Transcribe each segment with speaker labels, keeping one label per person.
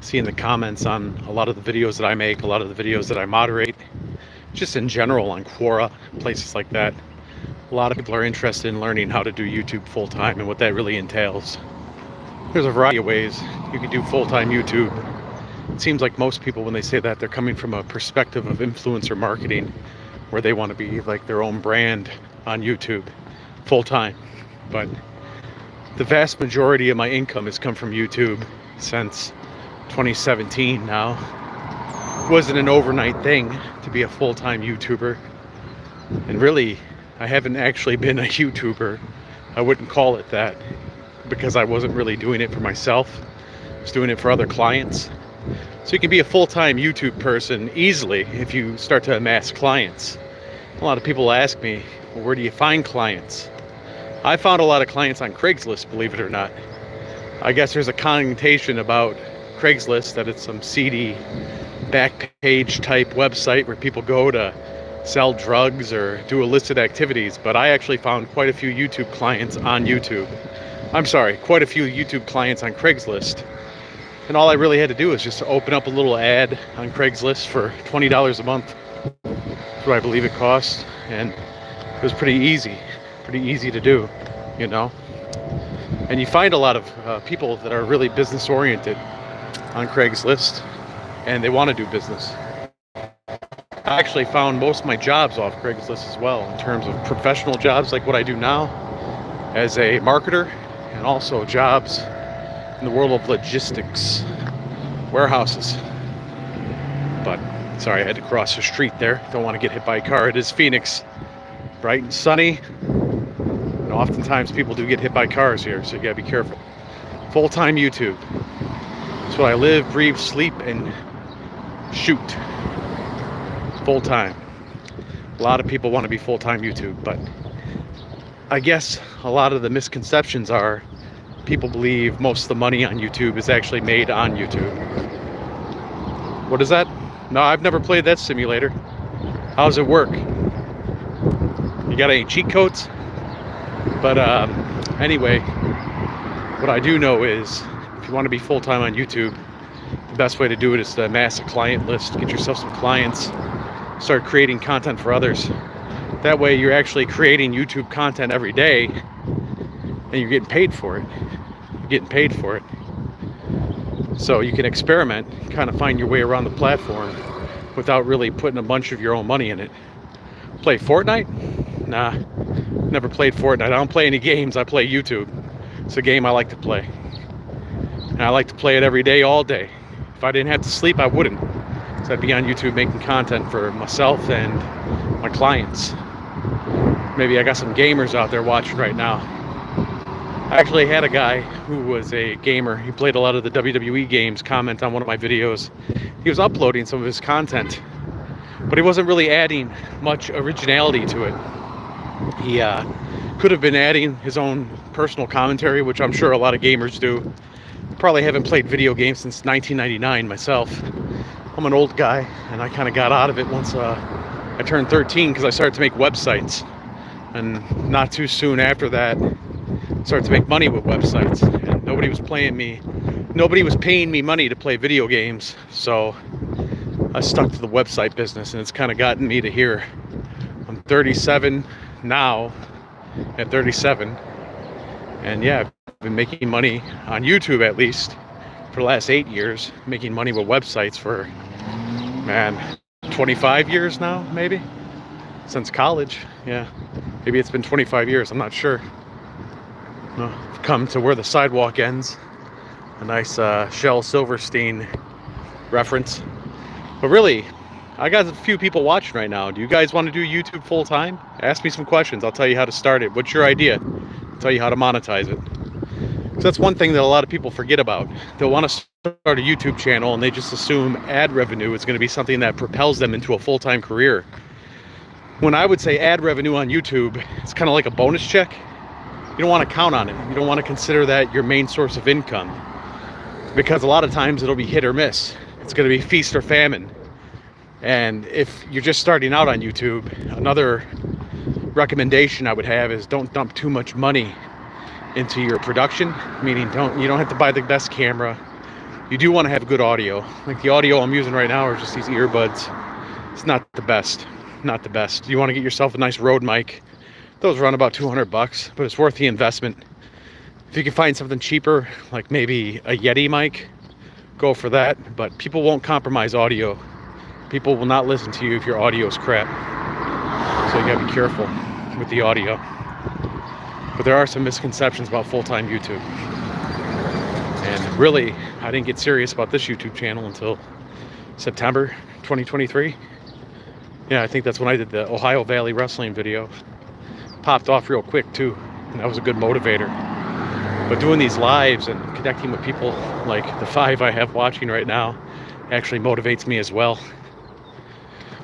Speaker 1: seeing the comments on a lot of the videos that I make, a lot of the videos that I moderate, just in general on Quora, places like that. A lot of people are interested in learning how to do YouTube full-time and what that really entails. There's a variety of ways you can do full-time YouTube. It seems like most people, when they say that, they're coming from a perspective of influencer marketing, where they want to be like their own brand on YouTube full-time. But the vast majority of my income has come from YouTube since 2017 now. It wasn't an overnight thing to be a full-time YouTuber. And really, I haven't actually been a YouTuber. I wouldn't call it that, because I wasn't really doing it for myself. I was doing it for other clients. So you can be a full-time YouTube person easily if you start to amass clients. A lot of people ask me, well, where do you find clients? I found a lot of clients on Craigslist, believe it or not. I guess there's a connotation about Craigslist that it's some seedy back page type website where people go to sell drugs or do illicit activities, but I actually found quite a few YouTube clients on YouTube. I'm sorry, quite a few YouTube clients on Craigslist. And all I really had to do was just open up a little ad on Craigslist for $20 a month. That's what I believe it costs. And it was pretty easy to do, you know. And you find a lot of people that are really business oriented on Craigslist, and they want to do business. I actually found most of my jobs off Craigslist as well, in terms of professional jobs like what I do now as a marketer, and also jobs in the world of logistics, warehouses. But sorry, I had to cross the street there. Don't want to get hit by a car. It is Phoenix, bright and sunny. And oftentimes people do get hit by cars here, so you gotta be careful. Full-time YouTube. That's what I live, breathe, sleep, and shoot. Full-time. A lot of people want to be full-time YouTube, but I guess a lot of the misconceptions are people believe most of the money on YouTube is actually made on YouTube. What is that? No, I've never played that simulator. How does it work? You got any cheat codes? But anyway, what I do know is if you want to be full-time on YouTube, the best way to do it is to amass a client list, get yourself some clients, start creating content for others. That way you're actually creating YouTube content every day and you're getting paid for it. So you can experiment, kind of find your way around the platform without really putting a bunch of your own money in it. Play Fortnite? Nah, never played Fortnite. I don't play any games, I play YouTube. It's a game I like to play. And I like to play it every day, all day. If I didn't have to sleep, I wouldn't. So I'd be on YouTube making content for myself and my clients. Maybe I got some gamers out there watching right now. I actually had a guy who was a gamer. He played a lot of the WWE games, comment on one of my videos. He was uploading some of his content, but he wasn't really adding much originality to it. He could have been adding his own personal commentary, which I'm sure a lot of gamers do. Probably haven't played video games since 1999 myself. I'm an old guy, and I kind of got out of it once I turned 13 because I started to make websites. And not too soon after that, started to make money with websites. And nobody was paying me money to play video games. So I stuck to the website business, and it's kind of gotten me to here. I'm 37 now, at 37. And yeah, I've been making money on YouTube at least for the last 8 years, making money with websites for, 25 years now, maybe? Since college, yeah. Maybe it's been 25 years, I'm not sure. I've come to where the sidewalk ends. A nice Shel Silverstein reference. But really, I got a few people watching right now. Do you guys want to do YouTube full time? Ask me some questions, I'll tell you how to start it. What's your idea? I'll tell you how to monetize it. So that's one thing that a lot of people forget about. They'll want to start a YouTube channel and they just assume ad revenue is going to be something that propels them into a full-time career. When I would say ad revenue on YouTube, it's kind of like a bonus check. You don't want to count on it. You don't want to consider that your main source of income, because a lot of times it'll be hit or miss. It's going to be feast or famine. And if you're just starting out on YouTube, another recommendation I would have is don't dump too much money into your production, meaning you don't have to buy the best camera, you you do want to have good audio. Like the audio I'm using right now are just these earbuds. It's not the best, not the best. You want to get yourself a nice Rode mic. Those run about 200 bucks, but it's worth the investment. If you can find something cheaper, like maybe a Yeti mic, go for that. But people won't compromise audio. People will not listen to you if your audio is crap. So you gotta be careful with the audio. But there are some misconceptions about full-time YouTube. And really, I didn't get serious about this YouTube channel until September 2023. Yeah, I think that's when I did the Ohio Valley Wrestling video. Popped off real quick too, and that was a good motivator. But doing these lives and connecting with people like the 5 I have watching right now actually motivates me as well.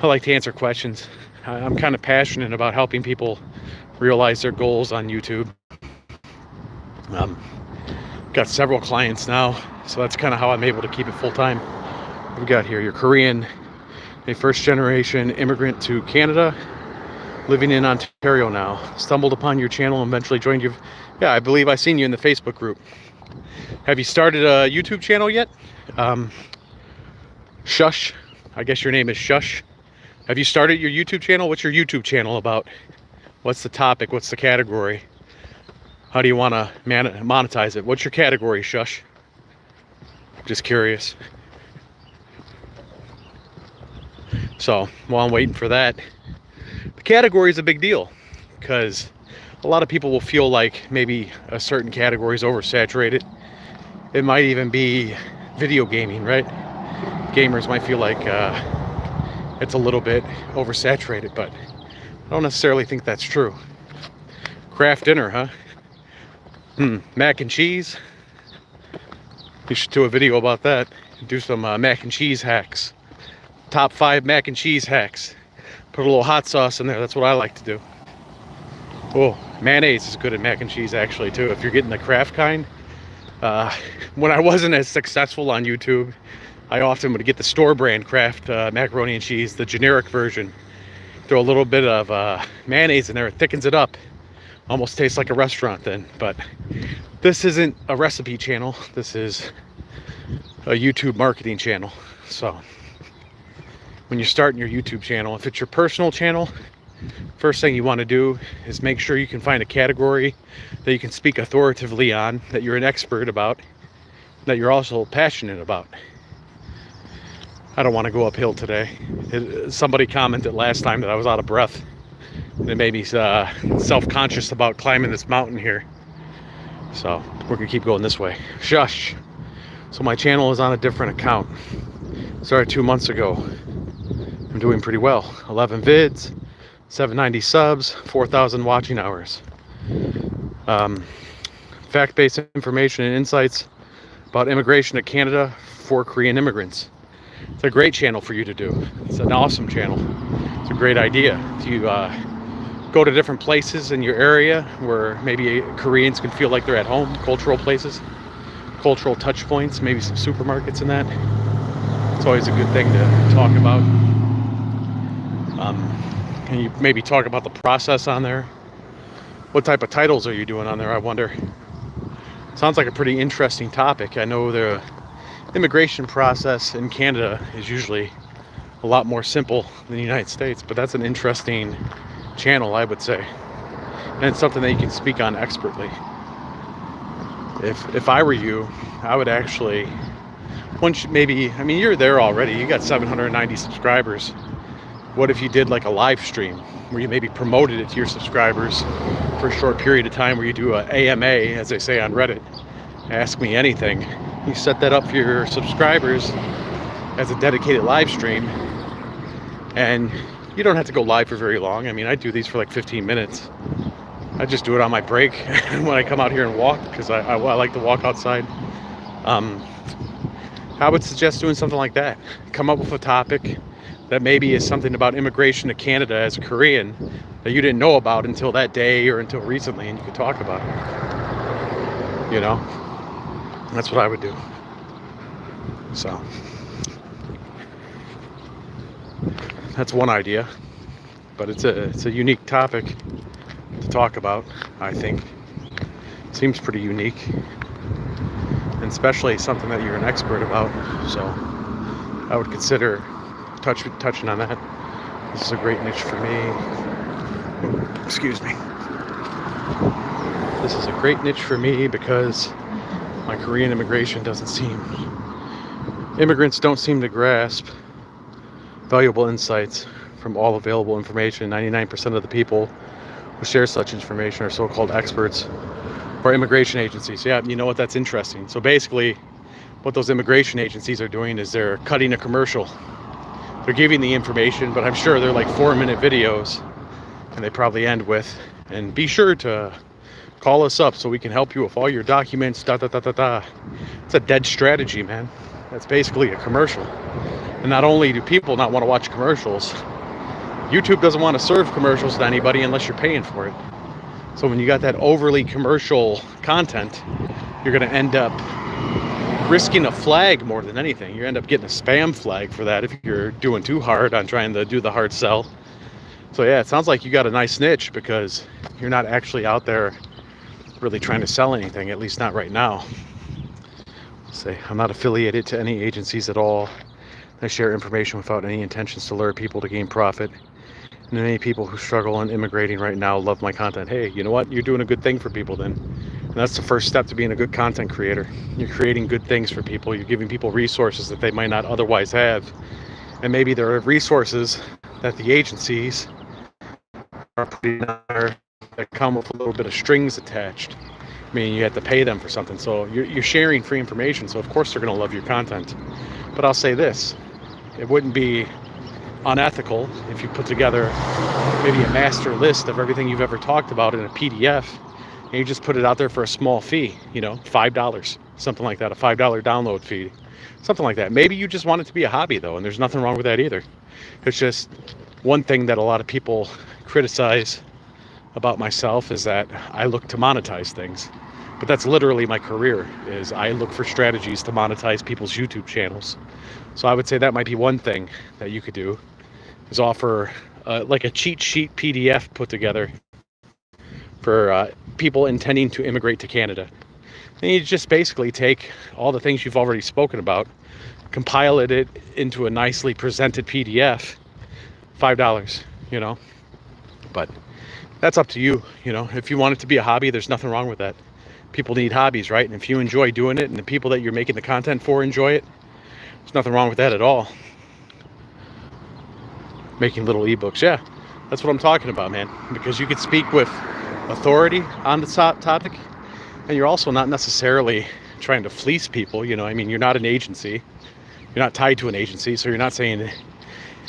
Speaker 1: I like to answer questions. I'm kind of passionate about helping people realize their goals on YouTube. Got several clients now, so that's kind of how I'm able to keep it full-time. We've got here, you're Korean, a first-generation immigrant to Canada, living in Ontario now. Stumbled upon your channel and eventually joined you. Yeah, I believe I seen you in the Facebook group. Have you started a YouTube channel yet? Shush. I guess your name is Shush. Have you started your YouTube channel? What's your YouTube channel about? What's the topic? What's the category? How do you want to monetize it? What's your category, Shush? Just curious. So while I'm waiting for that, the category is a big deal because a lot of people will feel like maybe a certain category is oversaturated. It might even be video gaming, right? Gamers might feel like it's a little bit oversaturated, but I don't necessarily think that's true. Craft dinner, huh? Mac and cheese. You should do a video about that. Do some mac and cheese hacks. Top 5 mac and cheese hacks. Put a little hot sauce in there. That's what I like to do. Oh, mayonnaise is good at mac and cheese actually too. If you're getting the Kraft kind. When I wasn't as successful on YouTube, I often would get the store brand Kraft macaroni and cheese, the generic version. Throw a little bit of mayonnaise in there. It thickens it up. Almost tastes like a restaurant then. But this isn't a recipe channel. This is a YouTube marketing channel. So when you're starting your YouTube channel, if it's your personal channel, first thing you want to do is make sure you can find a category that you can speak authoritatively on, that you're an expert about, that you're also passionate about. I don't want to go uphill today. Somebody commented last time that I was out of breath. And it made me self-conscious about climbing this mountain here. So we're gonna keep going this way. Shush. So my channel is on a different account. Started 2 months ago. I'm doing pretty well. 11 vids, 790 subs, 4,000 watching hours. Fact-based information and insights about immigration to Canada for Korean immigrants. It's a great channel for you to do. It's an awesome channel. It's a great idea to go to different places in your area where maybe Koreans can feel like they're at home, cultural places, cultural touch points, maybe some supermarkets and that. It's always a good thing to talk about. Can you maybe talk about the process on there? What type of titles are you doing on there, I wonder? Sounds like a pretty interesting topic. I know the immigration process in Canada is usually a lot more simple than the United States, but that's an interesting channel, I would say, and it's something that you can speak on expertly. If I were you, I would actually, maybe, I mean, you're there already, you got 790 subscribers. What if you did like a live stream where you maybe promoted it to your subscribers for a short period of time, where you do a AMA, as they say on Reddit, ask me anything. You set that up for your subscribers as a dedicated live stream, and you don't have to go live for very long. I mean, I do these for like 15 minutes. I just do it on my break when I come out here and walk, because I like to walk outside. I would suggest doing something like that. Come up with a topic that maybe is something about immigration to Canada as a Korean that you didn't know about until that day or until recently, and you could talk about it. You know? That's what I would do. So that's one idea, but it's a unique topic to talk about. I think seems pretty unique, and and especially something that you're an expert about. So I would consider touching on that. This is a great niche for me. Excuse me. This is a great niche for me because my Korean immigrants don't seem to grasp valuable insights from all available information. 99% of the people who share such information are so-called experts or immigration agencies. Yeah, you know what? That's interesting. So basically, what those immigration agencies are doing is they're cutting a commercial. They're giving the information, but I'm sure they're like 4-minute videos, and they probably end with, and be sure to call us up so we can help you with all your documents, It's a dead strategy, man. That's basically a commercial. And not only do people not want to watch commercials, YouTube doesn't want to serve commercials to anybody unless you're paying for it. So when you got that overly commercial content, you're going to end up risking a flag more than anything. You end up getting a spam flag for that if you're doing too hard on trying to do the hard sell. So yeah, it sounds like you got a nice niche because you're not actually out there really trying to sell anything, at least not right now. Say, I'm not affiliated to any agencies at all. I share information without any intentions to lure people to gain profit. And many people who struggle in immigrating right now love my content. Hey, you know what? You're doing a good thing for people then. And that's the first step to being a good content creator. You're creating good things for people. You're giving people resources that they might not otherwise have. And maybe there are resources that the agencies are putting out there that come with a little bit of strings attached. I mean, you have to pay them for something. So you're sharing free information. So of course they're going to love your content. But I'll say this, it wouldn't be unethical if you put together maybe a master list of everything you've ever talked about in a PDF, and you just put it out there for a small fee, $5, something like that, a $5 download fee, something like that. Maybe you just want it to be a hobby though, and there's nothing wrong with that either. It's just one thing that a lot of people criticize about myself is that I look to monetize things. But that's literally my career, is I look for strategies to monetize people's YouTube channels. So I would say that might be one thing that you could do, is offer like a cheat sheet PDF put together for people intending to immigrate to Canada. And you just basically take all the things you've already spoken about, compile it into a nicely presented PDF, $5, But that's up to you, If you want it to be a hobby, there's nothing wrong with that. People need hobbies, right? And if you enjoy doing it and the people that you're making the content for enjoy it, there's nothing wrong with that at all. Making little ebooks, yeah, that's what I'm talking about, man. Because you could speak with authority on the topic, and you're also not necessarily trying to fleece people, you're not an agency. You're not tied to an agency, so you're not saying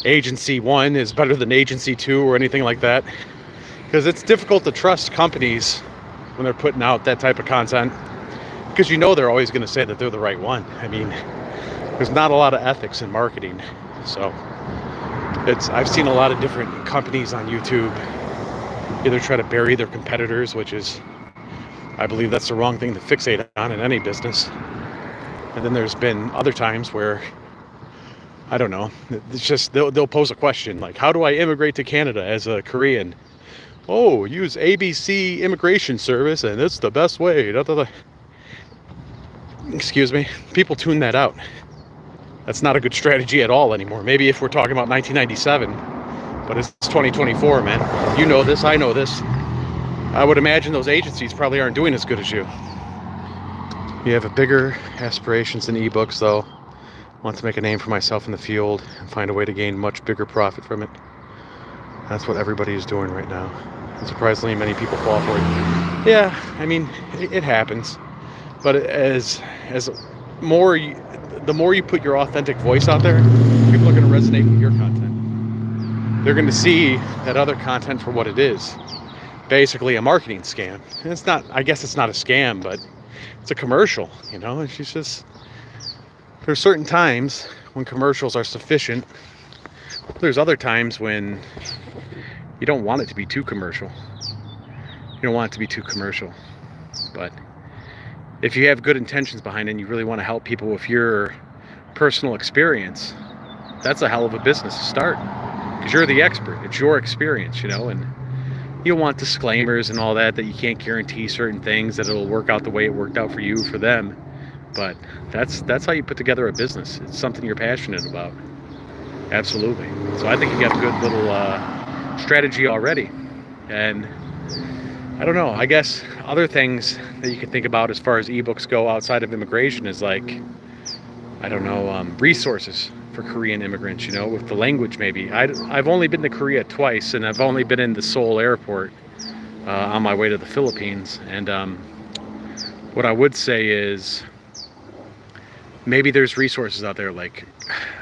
Speaker 1: agency 1 is better than agency 2 or anything like that. Because it's difficult to trust companies when they're putting out that type of content, because they're always going to say that they're the right one. I mean, there's not a lot of ethics in marketing. So I've seen a lot of different companies on YouTube either try to bury their competitors, which is, I believe that's the wrong thing to fixate on in any business. And then there's been other times where, I don't know, it's just they'll pose a question like, how do I immigrate to Canada as a Korean? Oh, use ABC immigration service and it's the best way. Excuse me. People tune that out. That's not a good strategy at all anymore. Maybe if we're talking about 1997, but it's 2024, man. You know this, I know this. I would imagine those agencies probably aren't doing as good as you. You have a bigger aspirations than ebooks, though. I want to make a name for myself in the field and find a way to gain much bigger profit from it. That's what everybody is doing right now. And surprisingly, many people fall for it. Yeah, I mean, it happens. But the more you put your authentic voice out there, people are going to resonate with your content. They're going to see that other content for what it is. Basically a marketing scam. And it's not, I guess it's not a scam, but it's a commercial, It's just, there's certain times when commercials are sufficient. There's other times when you don't want it to be too commercial. You don't want it to be too commercial. But if you have good intentions behind it and you really want to help people with your personal experience, that's a hell of a business to start. Because you're the expert. It's your experience, and you don't want disclaimers and all that you can't guarantee certain things, that it'll work out the way it worked out for you, for them. But that's how you put together a business. It's something you're passionate about. Absolutely. So I think you got a good little strategy already. And I don't know, I guess other things that you can think about as far as ebooks go outside of immigration is like, I don't know, resources for Korean immigrants, you know, with the language maybe. I've only been to Korea twice, and I've only been in the Seoul airport on my way to the Philippines. And what I would say is maybe there's resources out there like,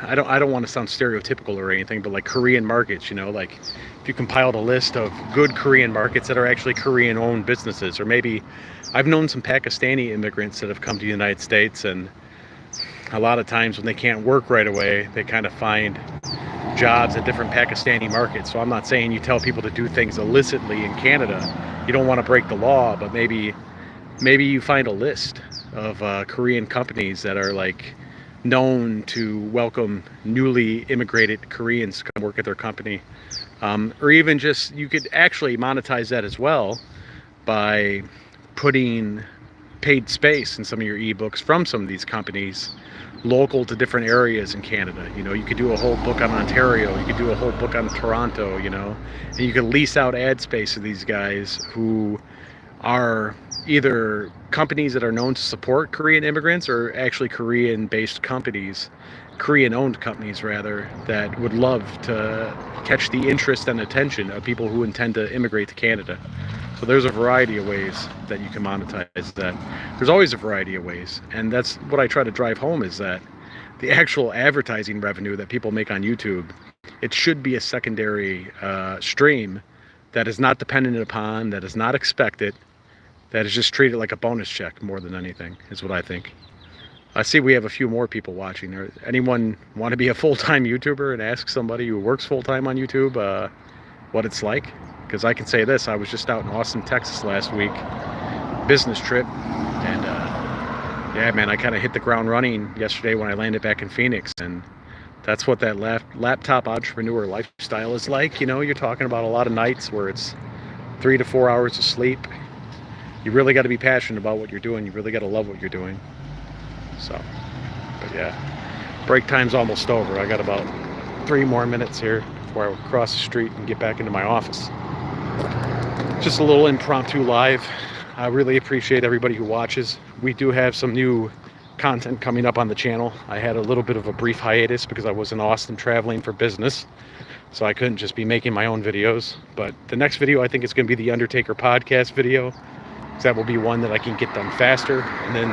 Speaker 1: I don't want to sound stereotypical or anything, but like Korean markets, you know, like if you compiled a list of good Korean markets that are actually Korean owned businesses. Or maybe I've known some Pakistani immigrants that have come to the United States, and a lot of times when they can't work right away, they kind of find jobs at different Pakistani markets. So I'm not saying you tell people to do things illicitly in Canada. You don't want to break the law, but maybe you find a list of Korean companies that are like known to welcome newly immigrated Koreans to come work at their company. Or even just, you could actually monetize that as well by putting paid space in some of your ebooks from some of these companies local to different areas in Canada. You know, you could do a whole book on Ontario, you could do a whole book on Toronto, you know, and you could lease out ad space to these guys who are either companies that are known to support Korean immigrants or actually Korean-based companies, Korean-owned companies rather, that would love to catch the interest and attention of people who intend to immigrate to Canada. So there's a variety of ways that you can monetize that. There's always a variety of ways, and that's what I try to drive home, is that the actual advertising revenue that people make on YouTube, it should be a secondary stream that is not dependent upon, that is not expected, that is just treated like a bonus check more than anything, is what I think. I see we have a few more people watching. Anyone want to be a full-time YouTuber and ask somebody who works full-time on YouTube what it's like? Because I can say this, I was just out in Austin, Texas last week, business trip, and yeah, man, I kind of hit the ground running yesterday when I landed back in Phoenix, and that's what that laptop entrepreneur lifestyle is like. You know, you're talking about a lot of nights where it's 3 to 4 hours of sleep. You really got to be passionate about what you're doing. You really got to love what you're doing. So, but yeah, break time's almost over. I got about 3 more minutes here before I cross the street and get back into my office. Just a little impromptu live. I really appreciate everybody who watches. We do have some new content coming up on the channel. I had a little bit of a brief hiatus because I was in Austin traveling for business, so I couldn't just be making my own videos. But the next video, I think, is going to be the Undertaker podcast video, because that will be one that I can get done faster. And then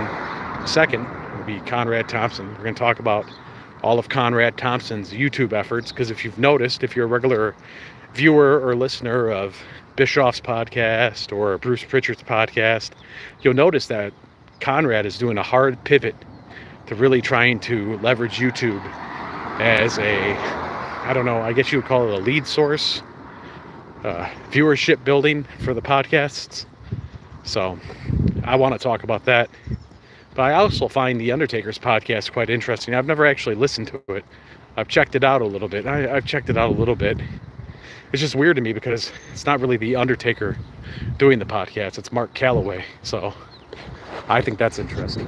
Speaker 1: the second will be Conrad Thompson. We're going to talk about all of Conrad Thompson's YouTube efforts, because if you've noticed, if you're a regular viewer or listener of Bischoff's podcast or Bruce Pritchard's podcast, you'll notice that Conrad is doing a hard pivot to really trying to leverage YouTube as a, I don't know, I guess you would call it a lead source, viewership building for the podcasts. So I want to talk about that. But I also find the Undertaker's podcast quite interesting. I've never actually listened to it. I've checked it out a little bit. I've checked it out a little bit. It's just weird to me because it's not really the Undertaker doing the podcast. It's Mark Calloway. So I think that's interesting.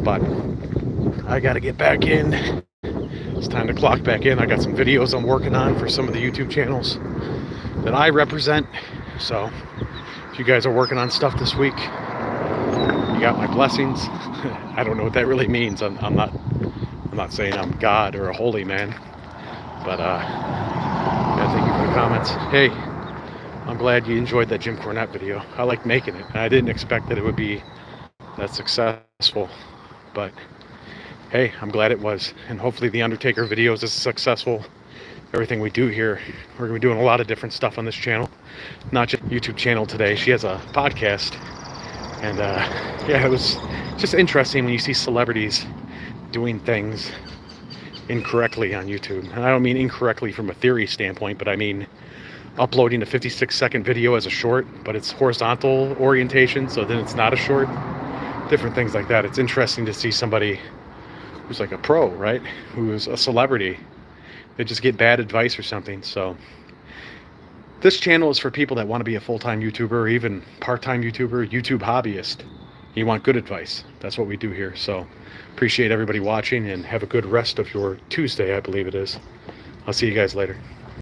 Speaker 1: But I got to get back in. It's time to clock back in. I got some videos I'm working on for some of the YouTube channels that I represent. So if you guys are working on stuff this week, you got my blessings. I don't know what that really means. I'm not saying I'm God or a holy man, but yeah, thank you for the comments. Hey, I'm glad you enjoyed that Jim Cornette video. I like making it. I didn't expect that it would be that successful, but hey, I'm glad it was. And hopefully the Undertaker videos is successful. Everything we do here, we're gonna be doing a lot of different stuff on this channel, not just YouTube channel today. She has a podcast, and yeah, it was just interesting when you see celebrities doing things incorrectly on YouTube. And I don't mean incorrectly from a theory standpoint, but I mean uploading a 56-second video as a short, but it's horizontal orientation, so then it's not a short. Different things like that. It's interesting to see somebody who's like a pro, right? Who's a celebrity. They just get bad advice or something. So this channel is for people that want to be a full-time YouTuber, or even part-time YouTuber, YouTube hobbyist. You want good advice. That's what we do here. So appreciate everybody watching, and have a good rest of your Tuesday, I believe it is. I'll see you guys later.